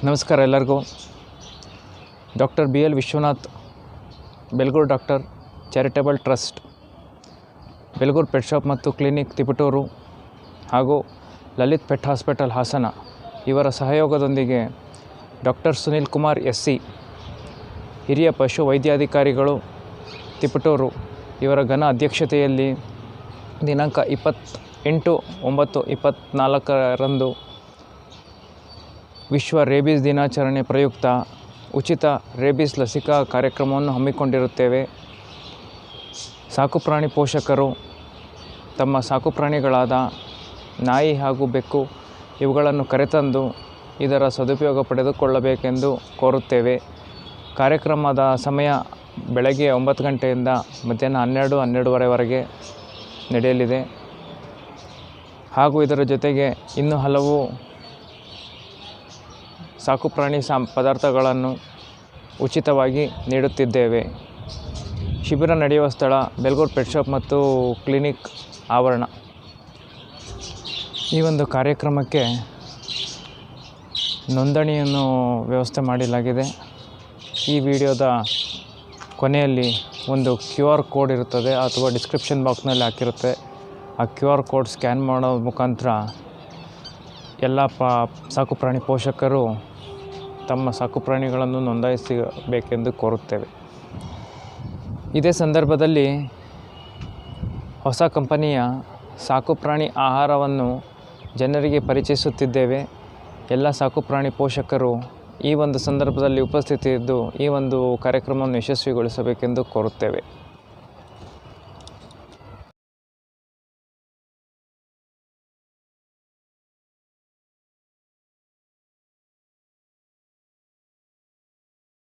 ನಮಸ್ಕಾರ ಎಲ್ಲರಿಗೂ. Doctor B L Vishwanath, Belgur doctor charitable trust, Belgur pet shop ಮತ್ತು ಕ್ಲಿನಿಕ್ ತಿಪಟೂರು ಹಾಗೂ ಲಲಿತ್ ಪೆಟ್ ಹಾಸ್ಪಿಟಲ್ ಹಾಸನ ಇವರ ಸಹಯೋಗದೊಂದಿಗೆ ಡಾಕ್ಟರ್ ಸುನಿಲ್ ಕುಮಾರ್ SC, ಹಿರಿಯ ಪಶು ವೈದ್ಯಾಧಿಕಾರಿಗಳು ತಿಪಟೂರು ಇವರ ಘನ ಅಧ್ಯಕ್ಷತೆಯಲ್ಲಿ ದಿನಾಂಕ 28/9/24 ವಿಶ್ವ ರೇಬೀಸ್ ದಿನಾಚರಣೆ ಪ್ರಯುಕ್ತ ಉಚಿತ ರೇಬೀಸ್ ಲಸಿಕಾ ಕಾರ್ಯಕ್ರಮವನ್ನು ಹಮ್ಮಿಕೊಂಡಿರುತ್ತೇವೆ. ಸಾಕುಪ್ರಾಣಿ ಪೋಷಕರು ತಮ್ಮ ಸಾಕುಪ್ರಾಣಿಗಳಾದ ನಾಯಿ ಹಾಗೂ ಬೆಕ್ಕು ಇವುಗಳನ್ನು ಕರೆತಂದು ಇದರ ಸದುಪಯೋಗ ಪಡೆದುಕೊಳ್ಳಬೇಕೆಂದು ಕೋರುತ್ತೇವೆ. ಕಾರ್ಯಕ್ರಮದ ಸಮಯ ಬೆಳಗ್ಗೆ 9 ಗಂಟೆಯಿಂದ ಮಧ್ಯಾಹ್ನ 12-12:30ವರೆಗೆ ನಡೆಯಲಿದೆ. ಹಾಗೂ ಇದರ ಜೊತೆಗೆ ಇನ್ನೂ ಹಲವು ಸಾಕುಪ್ರಾಣಿ ಪದಾರ್ಥಗಳನ್ನು ಉಚಿತವಾಗಿ ನೀಡುತ್ತಿದ್ದೇವೆ. ಶಿಬಿರ ನಡೆಯುವ ಸ್ಥಳ ಬೆಲ್ಗೂರು ಪೆಟ್ ಶಾಪ್ ಮತ್ತು ಕ್ಲಿನಿಕ್ ಆವರಣ. ಈ ಒಂದು ಕಾರ್ಯಕ್ರಮಕ್ಕೆ ನೋಂದಣಿಯನ್ನು ವ್ಯವಸ್ಥೆ ಮಾಡಲಾಗಿದೆ. ಈ ವಿಡಿಯೋದ ಕೊನೆಯಲ್ಲಿ ಒಂದು QR ಕೋಡ್ ಇರುತ್ತದೆ ಅಥವಾ ಡಿಸ್ಕ್ರಿಪ್ಷನ್ ಬಾಕ್ಸ್ನಲ್ಲಿ ಹಾಕಿರುತ್ತೆ. ಆ QR ಕೋಡ್ ಸ್ಕ್ಯಾನ್ ಮಾಡೋ ಮುಖಾಂತರ ಎಲ್ಲ ಸಾಕುಪ್ರಾಣಿ ಪೋಷಕರು ತಮ್ಮ ಸಾಕುಪ್ರಾಣಿಗಳನ್ನು ನೋಂದಾಯಿಸಬೇಕೆಂದು ಕೋರುತ್ತೇವೆ. ಇದೇ ಸಂದರ್ಭದಲ್ಲಿ ಹೊಸ ಕಂಪನಿಯ ಸಾಕುಪ್ರಾಣಿ ಆಹಾರವನ್ನು ಜನರಿಗೆ ಪರಿಚಯಿಸುತ್ತಿದ್ದೇವೆ. ಎಲ್ಲ ಸಾಕುಪ್ರಾಣಿ ಪೋಷಕರು ಈ ಒಂದು ಸಂದರ್ಭದಲ್ಲಿ ಉಪಸ್ಥಿತಿ ಇದ್ದು ಈ ಒಂದು ಕಾರ್ಯಕ್ರಮವನ್ನು ಯಶಸ್ವಿಗೊಳಿಸಬೇಕೆಂದು ಕೋರುತ್ತೇವೆ.